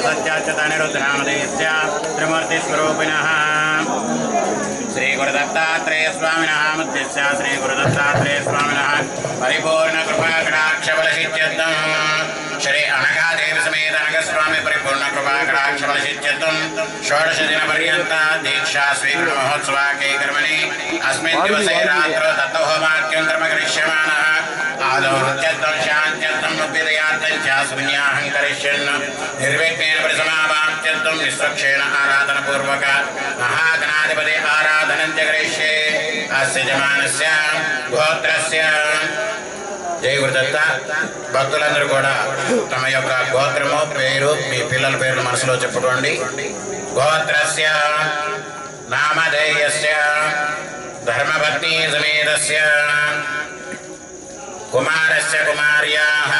सत्याच्युतानिरुद्धनामधेयस्य त्रिमूर्तिस्वरूपिणः श्री गुरुदत्तात्रेय स्वामिनः मुद्दिश्य श्री गुरुदत्तात्रेय स्वामिनः परिपूर्ण कृपा कटाक्षबलसिद्ध्यर्थं श्री अनघादेवी समेत अनघस्वामी परिपूर्ण कृपा कटाक्षबलसिद्ध्यर्थं षोडश दिन पर्यन्त दीक्षा स्वीकृत महोत्सवाके कर्मणि अस्मिन् दिवसे रात्रौ दत्तहोमाख्यं कर्म करिष्यमाणः आदौ नृत्यर्थं शान्त्यर्थं विदयार्थं च शून्याहं करिष्यन् निर्विघ्नेन परिसमाप्त्यर्थं निःस्वक्षेण आराधनपूर्वक महागणाधिपति आराधनं च करिष्ये अस्य जमानस्य गोत्रस्य జై గురుదత్త భక్తులందరూ కూడా తమ యొక్క గోత్రము పేరు మీ పిల్లల పేర్లు మనసులో చెప్పుకోండి. గోత్రస్య నామధేయస్య ధర్మపత్ని సమేతస్య కుమారస్య కుమార్యాః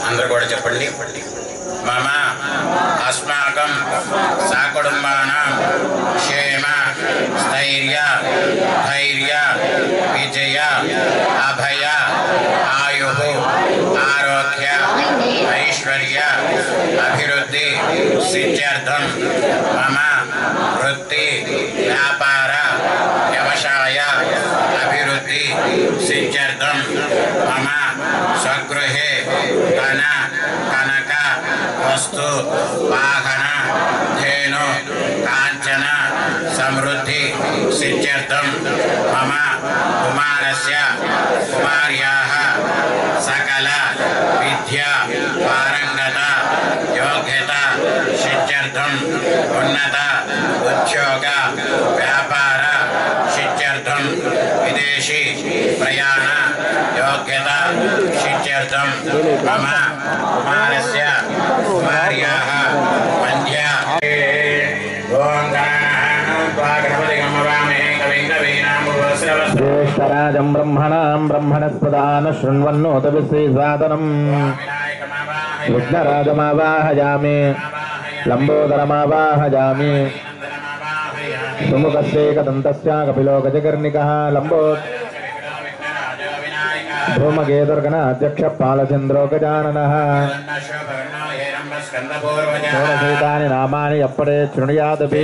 అందరూ కూడా చెప్పండి. మమ అస్మాకం సకుటుంబానాం క్షేమ స్థైర్య ధైర్య విజయ అభయ ఆయు ఆరోగ్య ఐశ్వర్య అభివృద్ధి సిద్ధ్యర్థం మమ వృత్తి వ్యాపార వ్యవసాయ అభివృద్ధి సిద్ధ్యర్థం మమ స్వగృహే ధన కనక వస్తు వాహన ధేను కాంచన సమృద్ధి సిద్ధ్యర్థం మమ కుమారస్య కుమార్యాః సకల విద్య పారంగత యోగ్యత సిద్ధ్యర్థం ఉన్నత ఉద్యోగ వ్యాపార సిద్ధ్యర్థం విదేశీ ప్రయాణ యోగ్యత సిద్ధ్యర్థం మమ కుమారస్య కుమార్యాః వంద్య ఓం జ్యేష్ఠరాజం బ్రహ్మణాం బ్రహ్మణస్పదాన శృణ్వన్నోత విశ్రీసాదనం విఘ్నరాజమావాహయామి లంబోదరమావాహయామి సుముఖస్యేకదంతస్య కపిలో గజకర్ణికः లంబో భూమగేదుర్గణాధ్యక్ష పాలచంద్రో గజాననः షోడశైతాని నామాని ఎప్పడే శృణుయాదపి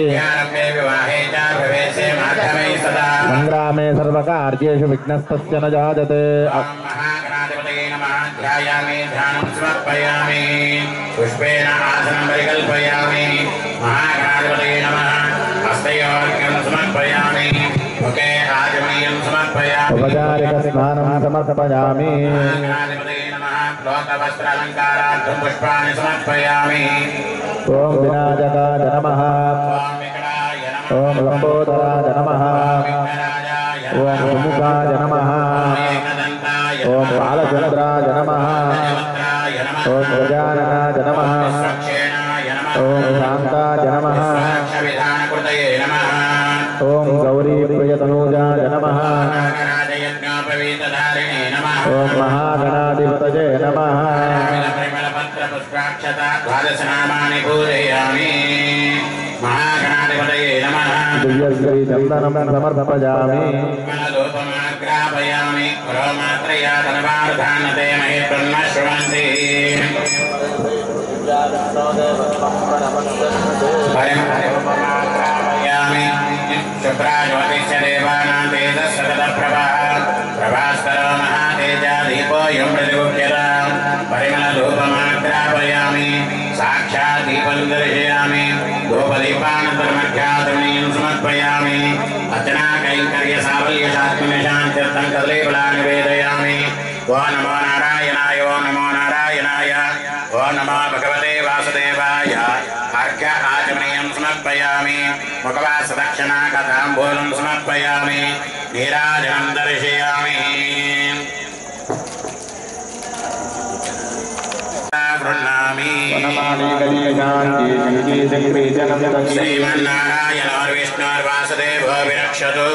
సంగ్రామే సర్వకార్యేషు విఘ్నస్తస్య న జాయతే. పుష్పేణ ఆసనం పరికల్పయామి. మహాగణాధిపతయే నమః. హస్తయోర్ఘ్యం సమర్పయామి. ముఖే ఆచమనీయం సమర్పయామి. ఉపచారిక స్నానం సమర్పయామి. మహాగణాధిపతయే నమః. లోకవస్త్రాలంకారార్థం పుష్పాణి సమర్పయామి. ఓం వినాయకాయ నమః. ఓం లంబోదరాయ నమః. ఓం సుముఖాయ నమః. ఓం బాలచంద్రాయ నమః. ఓం గజాననాయ నమః. ఓం శాంతాయ నమః. ఓం గౌరీ ప్రియతనూజాయ నమః. ఓం మహాగణాధిపతయే నమః. మహాగణాధిపతయే నమః. దివ్యశ్రీ చందనం సమర్పయామి. గ్రాపయామి. రోమాత్రయాతనవార్ధానతే మహేత్వన్న శ్రవంతి. పరిమళయామి. శుభ్రాజ్యోతిష్య దేవానాం తేజస్సతత ప్రభా. ప్రభాస్కరో మహాతేజ దీపోయం ప్రతిగుప్యతా. పరిమళధూపమాగ్రాపయామి. సాక్షాత్ దీపం దర్శయామి. ధూపదీపానంతరమధ్యాతమనీయం సమర్పయామి. అర్చనా కైంకర్య సాఫల్య శాంత్యర్థం కదలీఫలా నివేదయామి. ఓ నమో నారాయణాయ. ఓ నమో నారాయణాయ. ఓ నమో భగవతే వాసుదేవాయ. అర్ఘ్య ఆచమనీయం సమర్పయామి. ముఖవాస దక్షిణా కథాంబూలం సమర్పయామి. నీరాజనం దర్శయామి. శ్రీమన్నారాయణోర్విష్ణోర్వాసుదేవో విరక్షతు.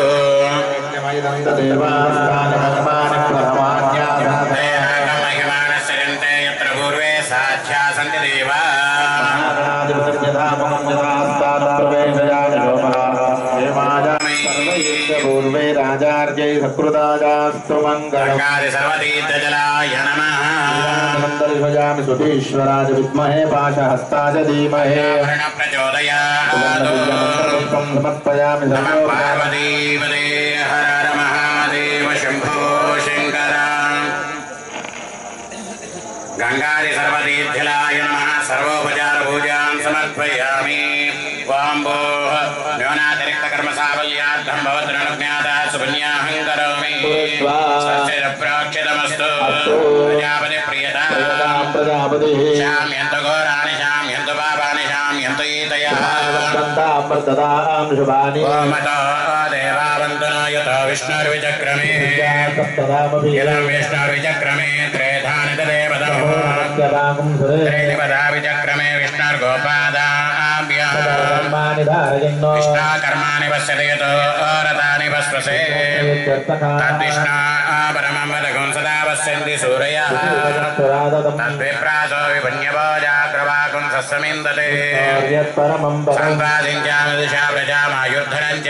మహిమానశ్చరంతే యత్ర పూర్వే సాధ్యా సంతి దేవా. పూర్వే రాజార్యై सकृताजास्तु मङ्गलम् गंगादि सर्वतीर्थजलाय नमः नन्दर्भजामि सुधीश्वराय विद्महे पाशहस्ताय धीमहि प्रचोदयात् पुष्पं समर्पयामि नमः पार्वतीपते हर हर महादेव शम्भो शङ्कर गंगादि सर्वतीर्थजलाय नमः सर्वोपचार पूजां समर्पयामि वाम्भोः न्यूनातिरिक्तकर्मसाफल्यार्थं भवद्रनुज्ञातः सुपुण्याहं करोमि सस्यप्राक्षितमस्तु प्रजापतिप्रियता शाम्यन्तु घोराणि शाम्यन्तु पापानि शाम्यन्तु ईतयः ओमतो देवावन्तु न यतो विष्णुर्विचक्रमे इदं विष्णुर्विचक्रमे त्रेधानि तदेवतः त्रीनिपदा विचक्रमे विष्णुर्गोपादाभ्यः विष्णाकर्माणि पश्यति यतो रथानि पश्वसे तद्विष्णा परमं वदगुं सदा पश्यन्ति सूरयः तद्विप्रासो विपन्यभोजाग्रवाकुं सस्समिन्दते सम्पादिञ्चामि दिशा प्रजामायुद्धरञ्च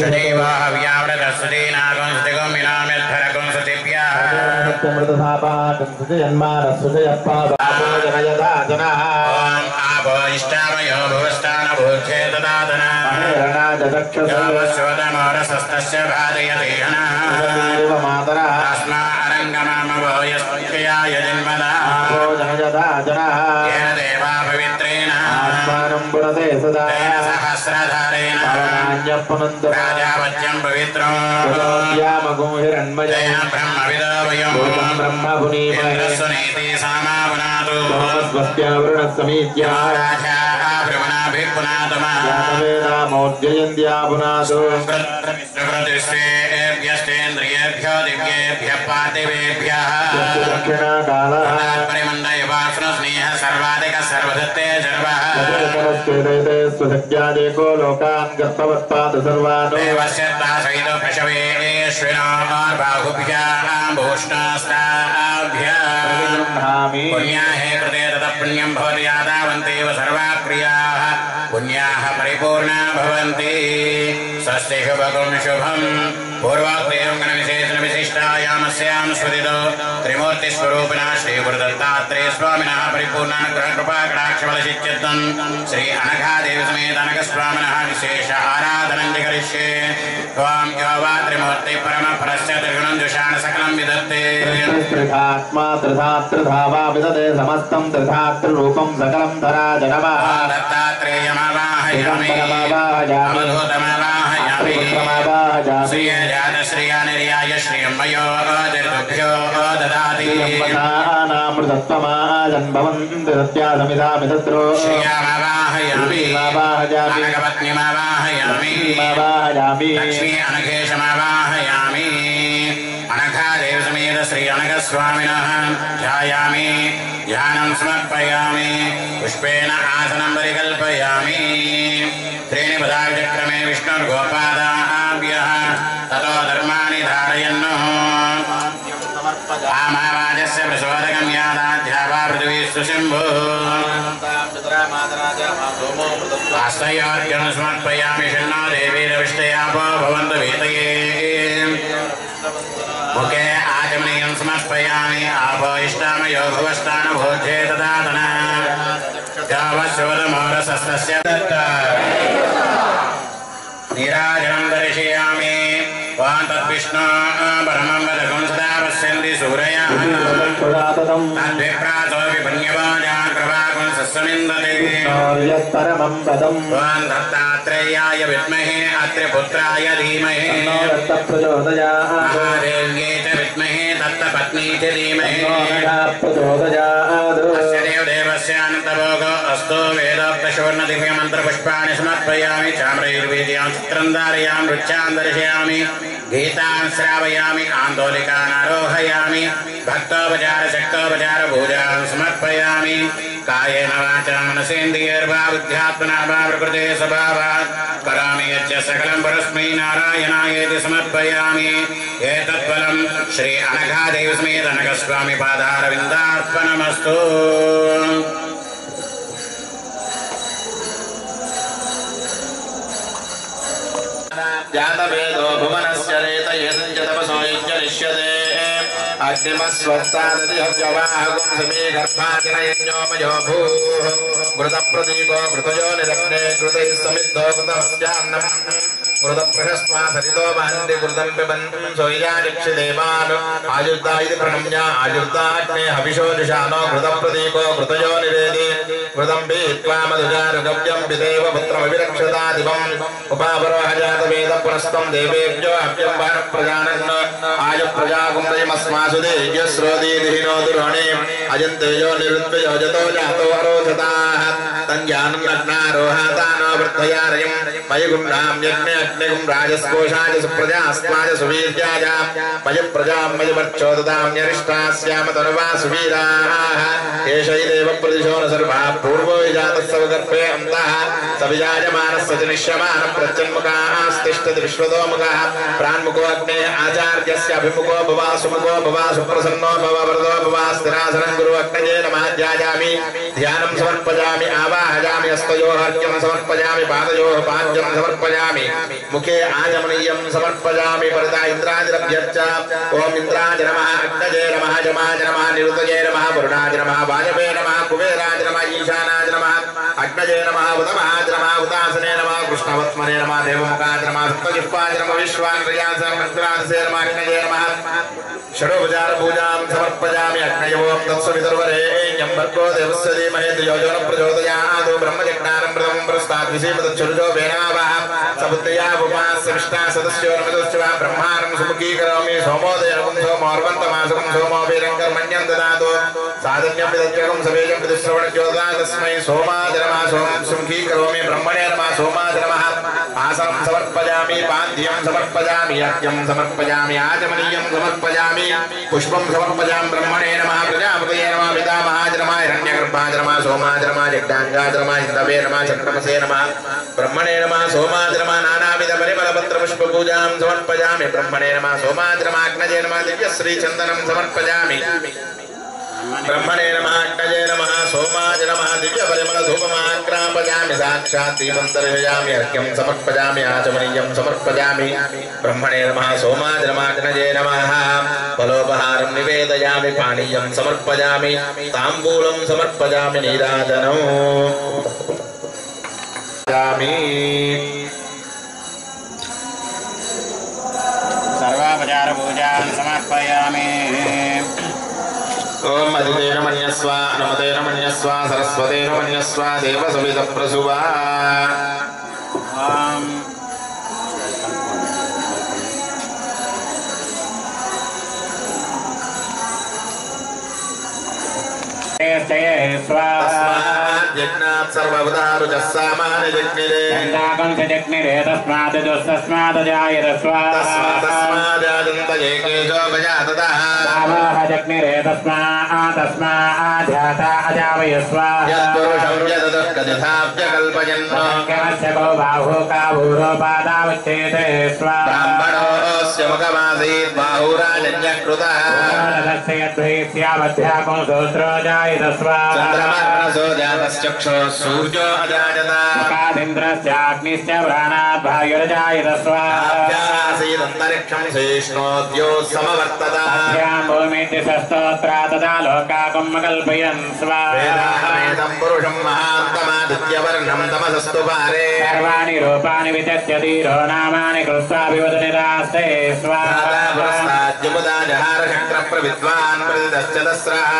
शुचीवो हव्याव्रतस्सुदीनागुं सुतिगुं विनाम्यद्धरगुं सुतिभ्यः इष्टामयो भुवस्तानभूध्ये ददातनः योगस्योदमोरसस्तस्य भादयतीहनः तस्मा अरङ्गममवो यस्त्वयाय जन्मदा येन देवा पवित्रेण तेन सहस्रधारेण राजावत्यं पवित्रं तेन ब्रह्मविदो वयं इन्द्रस्वनीति सामावनातु प्रकृतिस्तेभ्यस्तेन्द्रियेभ्यो दिव्येभ्यः पार्थिवेभ्यः परिमण्डयवासनस्नेहः सर्वाधिकः सर्वदत्ते सर्वः स्वशक्त्यादेको लोकान् गत्ववत्पाद सर्वान् देवस्य दासैतो प्रशवेश्विनोर्बाहुभ्यः भूष्णास्ताभ्यः पुण्याहे कृते ततः पुण्यं भवति यादावन्तेव सर्वाः क्रियाः पुण्याः परिपूर्णा भवन्ति स्वस्ति शुभगुं शुभं पूर्वोक्तविशेषणविशिष्टायामस्यां स्फुरितो त्रिमूर्तिस्वरूपिणः श्रीगुरुदत्तात्रेय स्वामिनः परिपूर्णानुग्रहकृपाकटाक्षबलसिद्ध्यर्थं श्री अनघादेवी समेत अनघस्वामिनः विशेष आराधनं करिष्ये त्वां यो वा त्रिमूर्तिपरमपरस्य त्रिगुणं जुषाण सकलं विदत्ते त्रिधात्मा त्रिधात्रिधा वा विदते समस्तं त्रिधात्रिरूपं सकलं धराज नमः दत्तात्रेयमावाहयामि अवधूतमावाहयामि श्रियजातश्रियानिर्याय श्रियं मयो अतिर्तुभ्यो ददाति नामृतत्वमाजन्भवन्ति सत्यासमिधामितत्रो श्रियामावाहयामि अनघपत्नीमावाहयामि लक्ष्मी अनघेशमावाहयामि अनघादेव समेत श्री अनघस्वामिनः ध्यायामि ध्यानं समर्पयामि पुष्पेण आसनं परिकल्पयामि त्रीणि पदाविचक्रमे विष्णुर्गोपादाभ्यः ततो धर्माणि धारयन्नः आमावाजस्य प्रचोदकं यादाध्यावा पृथिवी सुशम्भुः हस्तयोर्जनं समर्पयामि षण्णो देवीरविष्टयापो भवन्तु वीतये मुखे आचमनीयं समर्पयामि आपो इष्टामयो भुवस्तानभूध्ये ददातनः यावस्योदमोरसस्तस्य नीराजनं दर्शयामि वां तद्विष्णो परमं वदगुं सदा पश्यन्ति सूरयः तद्विप्रासो विपन्यवाजाग्रवाकुं सस्समिन्दते वां दत्तात्रेयाय विद्महे अत्रिपुत्राय धीमहि महादेव्यै च विद्महे दत्तपत्नी च धीमहि अस्य देवदेवस्य अनन्तभोगो अस्तु वेदोक्तशूर्णदिव्यमन्त्रपुष्पाणि समर्पयामि चाम्रैर्वेद्यां चित्रं धारयामि रुच्यां दर्शयामि गीतां श्रावयामि आन्दोलिकान् आरोहयामि भक्तोपचार शक्तोपचार पूजां समर्पयामि कायेन वाचा मनसेन्द्रियैर्वा बुद्ध्यात्मना वा प्रकृते स्वभावात् करोमि यच्च सकलं परस्मै नारायणायेति समर्पयामि एतत्फलं श्री अनघादेवी समेत अनघस्वामी पादारविन्दार्पणमस्तु जातवेदो भुवनस्य रेतयेदं तपसो यज्ञनिष्यते अग्निमस्वस्तादति हव्यवाहगुं समे गर्भाजनयज्ञोमयो भूः घृतप्रदीपो घृतयो निरग्ने घृतैः समिद्धो घृतमस्यान्नम् घृतप्रशस्त्वा सरितो वहन्ति घृतं पिबन्तं सोयादिक्षिदेवान् आयुर्दा इति प्रणम्य आयुर्दाग्ने हविषो दिशानो घृतप्रदीपो घृतयो निवेदि घृतं पीत्वा मधुजारुगव्यं पितेव पुत्रमभिरक्षता दिवम् उपावरोह जातवेदं पुनस्तं देवेभ्यो हव्यं वारं प्रजानन् आयुप्रजागुम्रयमस्मासु देव्यस्रोदीदिहिनो दुरोणीम् अजन्तेजो निरुत्वयो जतो जातो अरोचताः तञ्जानं नग्नारोहातानो वृद्धयारयम् मयगुण्डां यज्ञे अग्निगुं राजस्कोशाय सुप्रजास्त्वाय सुवीर्याय मयप्रजां मयवर्चोदतां न्यरिष्टास्याम तनुवा सुवीराः एषैदेव प्रतिशो न सर्वाः पूर्वो विजातस्सवगर्भे अन्तः सविजायमानस्य च निश्यमानः प्रत्यन्मुखास्तिष्ठति विश्वतोमुखः प्रान्मुखो अग्नेः आचार्यस्य अभिमुखो भव सुमुखो भव सुप्रसन्नो भव वरदो भव स्थिरासनं गुरु अग्नये नमः ध्यायामि ध्यानं समर्पयामि आवाहयामि हस्तयोः अर्घ्यं समर्पयामि पादयोः पाद्यं समर्पयामि मुखे आचमनीयं समर्पयामि परिता इन्द्रादिरभ्यर्च ओम इन्द्राय नमः अग्नये नमः जमाय नमः निरुतये नमः वरुणाय नमः वायवे नमः कुबेराय नमः ईशानाय नमः अग्नये नमः उदमाय नमः उदासने नमः कृष्णवत्मने नमः देवमुखाय नमः सप्तजिह्वाय नमः विश्वाङ्ग्रयासनमन्त्रादिसे नमः अग्नये नमः षडोपचार पूजां समर्पयामि अग्नये ओम तत्सवितुर्वरेण्यं भर्गो देवस्य धीमहि धियो यो न प्रचोदयात् ब्रह्मजज्ञानं प्रथमं प्रस्तात् विषीमतच्छुरुजो वेनावः समुद्रया उपास्य विष्टा सदस्यो नमदश्च ब्रह्माणं सुमुखीकरोमि सोमोदयं सोमोर्वन्तमासं सोमो वीरङ्कर्मण्यं ददातु साधन्यं विदज्जकं सवेजं विदुश्रवणज्योता तस्मै सोमाय नमः सोमं सुमुखीकरोमि ब्रह्मणे नमः सोमाय नमः आसनं समर्पयामि पाद्यं समर्पयामि अर्घ्यं समर्पयामि आचमनीयं समर्पयामि पुष्पं समर्पयामि ब्रह्मणे नमः प्रजापतये नमः पितामहाय नमः हिरण्यगर्भाय नमः सोमाय नमः जगदाङ्गाय नमः इन्दवे नमः चक्रमसे नमः ब्रह्मणे नमः सोमाय नमः नानाविध परिमलपत्रपुष्पपूजां समर्पयामि ब्रह्मणे नमः सोमाय नमः अग्नये नमः दिव्यश्रीचन्दनं समर्पयामि ब्रह्मणे नमः अग्नये नमः सोमाय नमः दिव्यपरिमलधूपमाग्रापयामि साक्षात् दीपं दर्शयामि अर्घ्यं समर्पयामि आचमनीयं समर्पयामि ब्रह्मणे नमः सोमाय नमः अग्नये नमः फलोपहारं निवेदयामि पानीयं समर्पयामि ताम्बूलं समर्पयामि नीराजनम् सर्वापचार पूजां समर्पयामि ओम अधिदेव मन्यस्व अनुमतेन मन्यस्व सरस्वतेन मन्यस्व देवसवितप्रसुवा यज्ञात् सर्ववदारुजः सामान्य जग्निरे जग्निरे तस्मात् दुस्तस्मात् तस्मादाजन्तये केशो गजाततः जग्निरे तस्माद्ध्याता अजावयस्व यत्पुरुषं यदुःखदिथाप्यकल्पयन् कस्य गो बाहु काभूरो पादावच्छेदे स्व ब्राह्मणोऽस्य मुखमासीत् बाहुराजन्यः कृतः यद्वैस्यावध्याकुं सूत्रो जायतस्व चन्द्रमार्णसो जातश्चक्षुः सूर्यो अजायत मुखादिन्द्रस्याग्निश्च व्राणात् भायुर्जायतस्व आसीदन्तरिक्षं शेष्णोद्यो समवर्तत भूमितिशस्तोत्रा तदा लोकाकुं कल्पयन् स्व वेदाहमेदं पुरुषं महान्तमादित्यवर्णं तमसस्तु पारे सर्वाणि रूपाणि वितत्य धीरो नामानि कृत्वाभिवदनिरास्ते स्व पुरस्ताद्यमुदा जहारशक्रप्रविद्वान् प्रतिदश्चतस्रः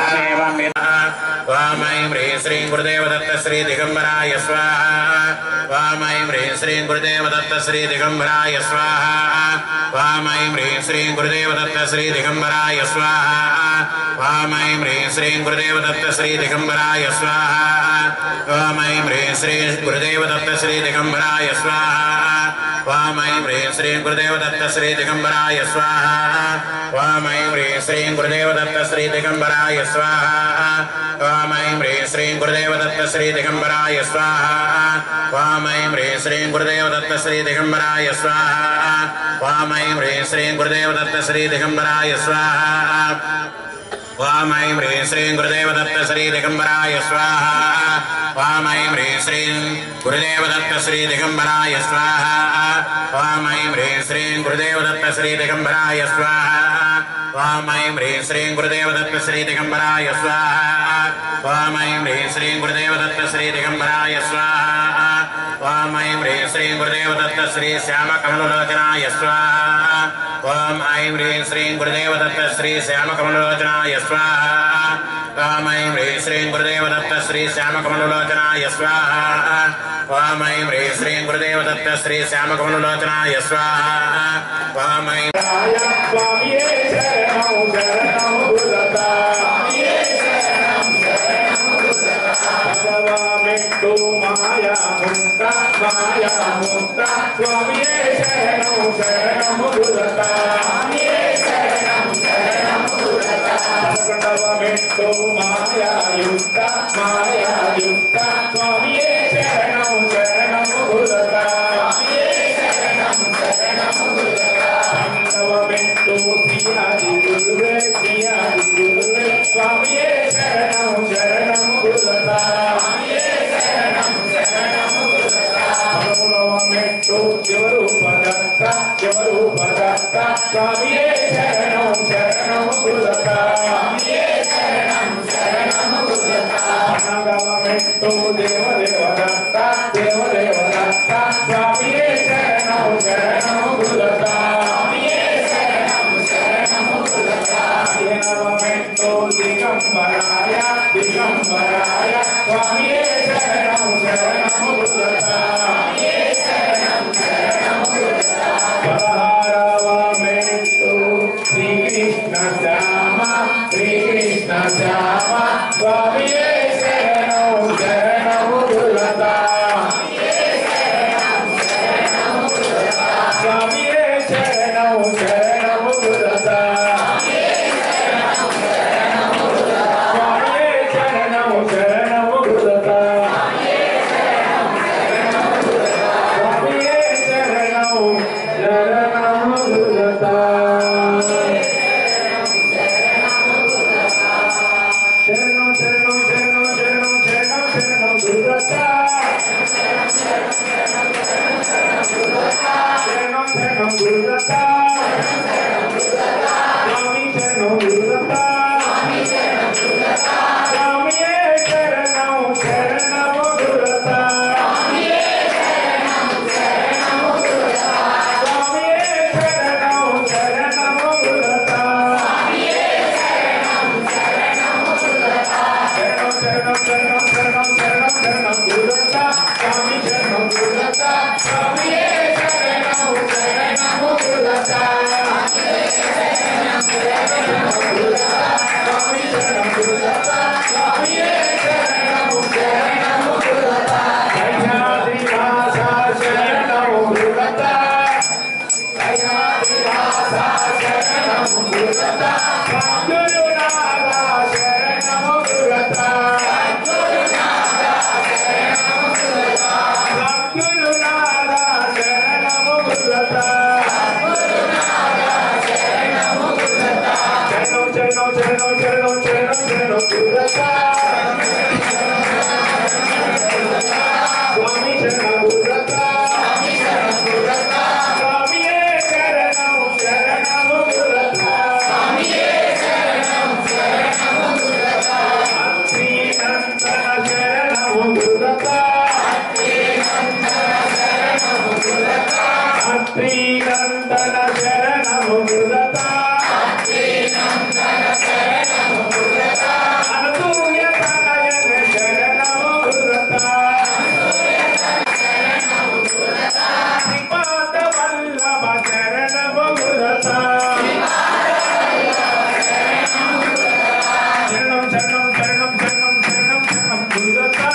वामै ह्रीं श्रीं गुरुदेव दत्त श्री दिगम्बराय स्वाहा वामै ह्रीं श्रीं गुरुदेव दत्त श्री दिगम्बराय स्वाहा वामै ह्रीं श्रीं गुरुदेव दत्त श्री दिगम्बराय स्वाहा वामै ह्रीं श्रीं गुरुदेव दत्त श्री दिगम्बराय स्वाहा वामै ह्रीं श्रीं गुरुदेव दत्त श्री दिगम्बराय स्वाहा वामै ह्रीं श्रीं गुरुदेव दत्त श्री दिगम्बराय स्वाहा वामै ह्रीं श्रीं गुरुदेव दत्त श्री दिगम्बराय स्वाहा वामै ह्रीं श्रीं गुरुदेव दत्त श्री दिगम्बराय स्वाहा वामै ह्रीं श्रीं गुरुदेव दत्त श्री दिगम्बराय स्वाहा वामै ह्रीं श्रीं गुरुदेव दत्त श्री दिगम्बराय स्वाहा वामै ह्रीं श्रीं गुरुदेव दत्त श्री दिगम्बराय स्वाहा वाम ऐं ह्रीं श्रीं गुरुदेवदत्त श्री दिगंबराय स्वाहा वाम ऐं ह्रीं श्रीं गुरुदेवदत्त श्री दिगंबराय स्वाहा वाम ऐं ह्रीं श्रीं गुरुदेवदत्त श्री दिगंबराय स्वाहा वाम ऐं ह्रीं श्रीं गुरुदेवदत्त श्री दिगंबराय स्वाहा वाम ऐं ह्रीं श्रीं गुरुदेवदत्त श्री श्यामकमललोचनाय स्वाहा वाम ऐं ह्रीं श्रीं गुरुदेवदत्त श्री श्यामकमललोचनाय स्वाहा वाम ऐं ह्रीं श्रीं गुरुदेवदत्त श्री श्यामकमललोचनाय स्वाहा वाम ऐं ह्रीं श्रीं गुरुदेवदत्त श्री श्यामकमललोचनाय स्वाहा वाम ऐं मेट्टू माया मुक्ता स्वामी शरणं शरणं गुरुता मेट्टू माया युक्ता स्वामी शरणं शरणं गुरुता मेट्टू श्रियादि गुरुवे स्वामी शरणं शरणं गुरुता मेट्टू शिवरूपदत्ता स्वामी शरणं शरणं गुरुता मेट्टू देवदेवदत्ता स्वामी शरणं शरणं गुरुता मेट्टू दिगंबराय स्वामी शरणं शरणं गुरुता श्री कृष्ण श्यामा स्वामी शरणं शरणं गुरुता स्वामी शरणं शरणं गुरुता स्वामी शरणं शरणं गुरुता स्वामी शरणं शरणं गुरुता शरणं शरणं शरणं शरणं शरणं शरणं गुरुता शरणं शरणं गुरुता स्वामी शरणं गुरुता स्वामी शरणं शरणं गुरुता स्वामी शरणं शरणं गुरुता शरणं शरणं शरणं शरणं शरणं गुरुता स्वामी शरणं गुरुता स्वामी शरणं शरणं गुरुता स्वामी शरणं गुरुता स्वामी शरणं शरणं गुरुता दयादिवासा शरणं गुरुता दयादिवासा शरणं गुरुता सद्गुरुनाथा शरणं गुरुता सद्गुरुनाथा शरणं गुरुता शरणं शरणं शरणं शरणं शरणं शरणं गुरुता स्वामी शरणं गुरुता स्वामी शरणं शरणं गुरुता श्रीनंदन शरणं गुरुता श्रीनंदन शरणं गुरुता अनसूयतनयन शरणं गुरुता श्रीपादवल्लभ शरणं गुरुता शरणं शरणं शरणं शरणं शरणं शरणं गुरुता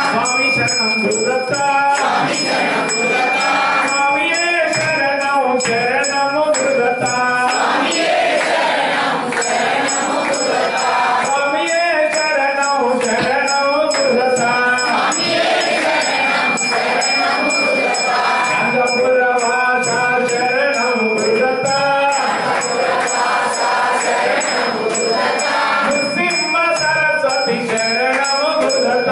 स्वामी शरणं गुरुता स्वामी शरणं शरणं गुरुता स्वामी शरणं शरणं गुरुता गंगापुरवासा शरणं गुरुता नृसिंह Swami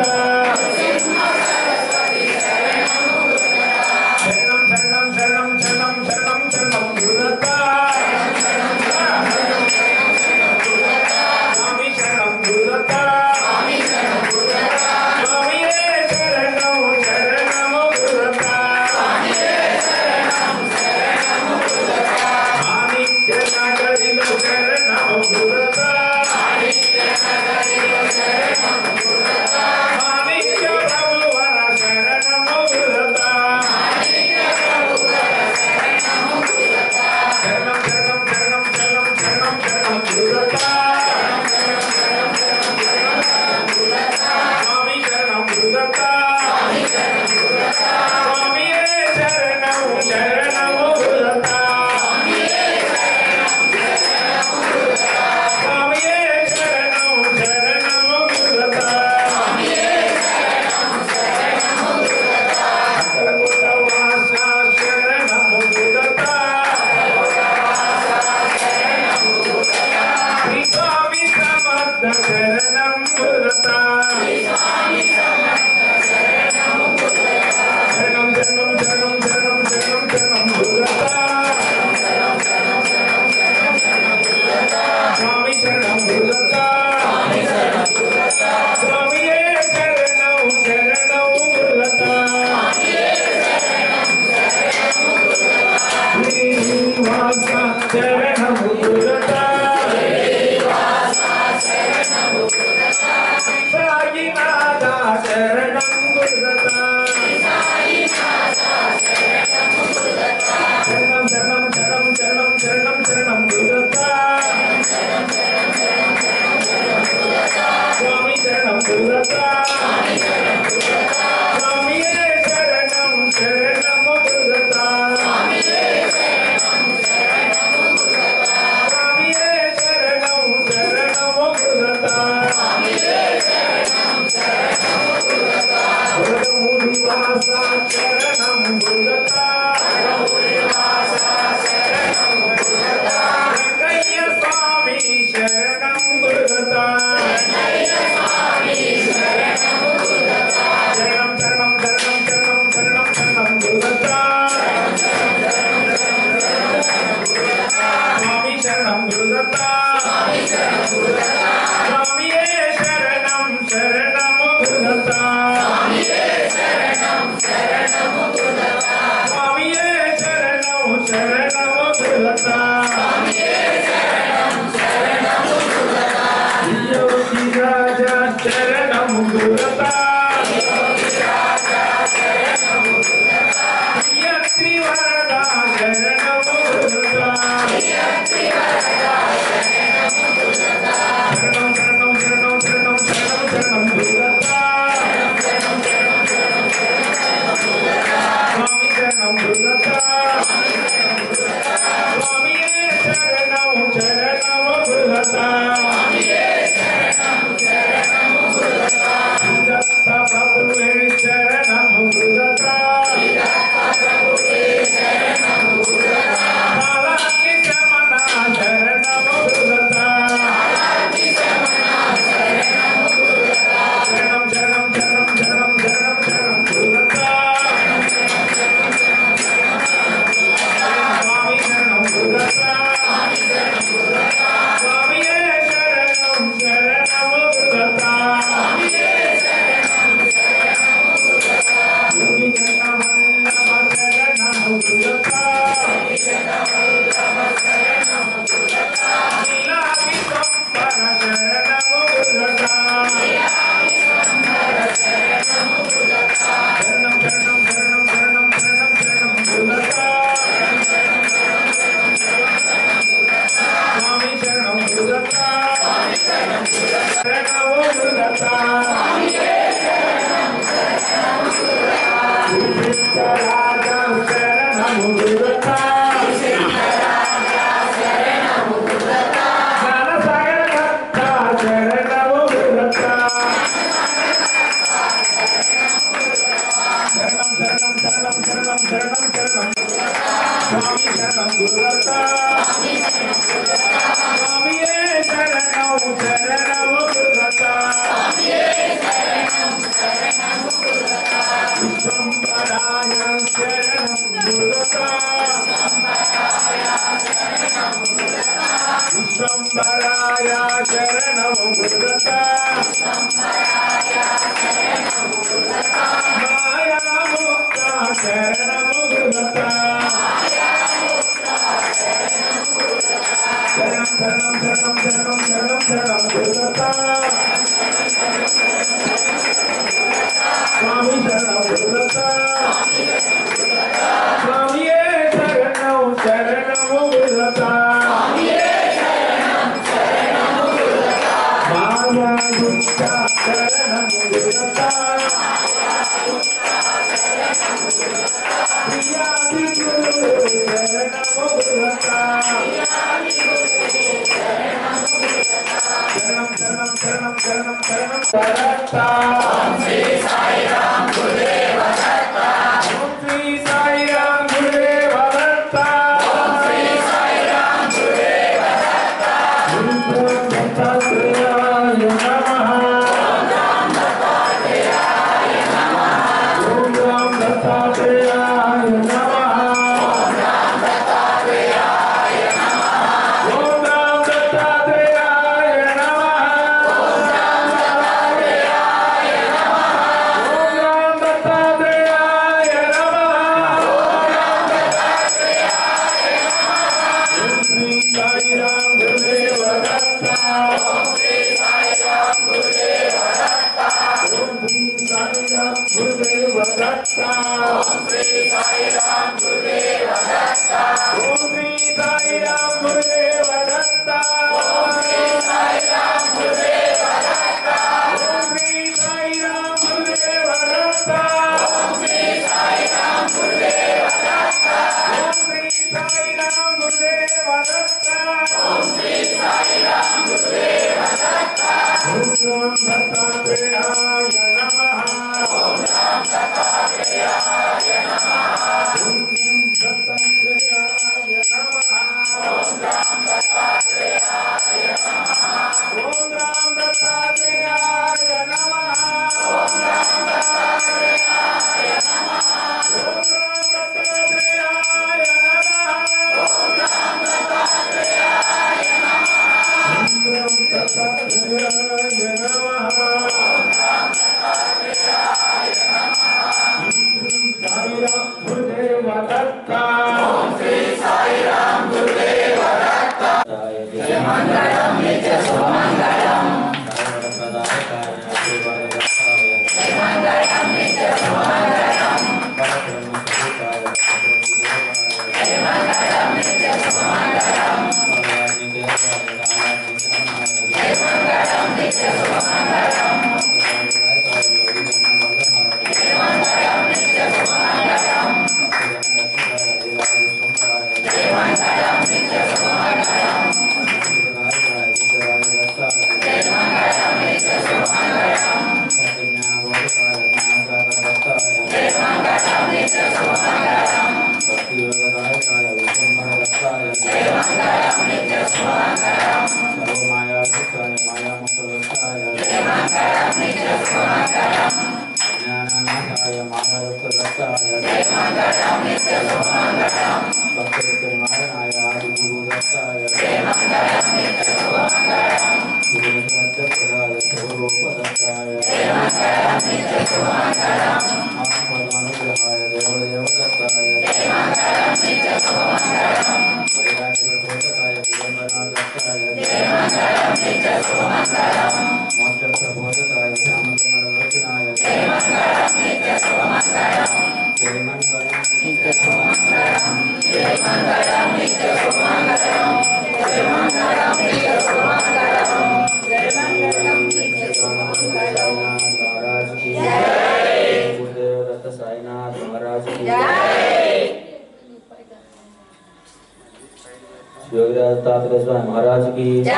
महाराज की जय,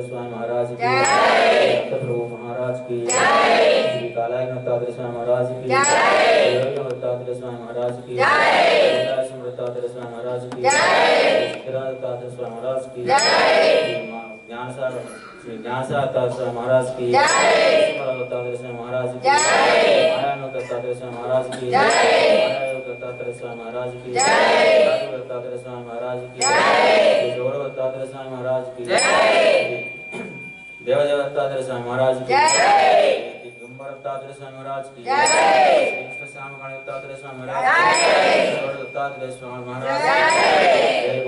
स्वामी महाराज की जय, प्रभु महाराज की जय, श्री कालाय स्वामी महाराज की जय, स्वामी महाराज की जय, स्वामी महाराज की जय, स्वामी महाराज की जय, ज्ञानसार स्वामी महाराज की जय, स्वामी महाराज की जय, स्वामी महाराज की जय, स्वामी महाराज की जय, स्वामी महाराज की जय, गौरवत्तात्र स्वामी महाराज की जय, देवदेवत्तात्र स्वामी महाराज की जय, दिगंबरत्तात्र स्वामी महाराज की जय, कृष्ण श्याम गणत्तात्र स्वामी महाराज की जय, गौरवत्तात्र स्वामी महाराज की जय,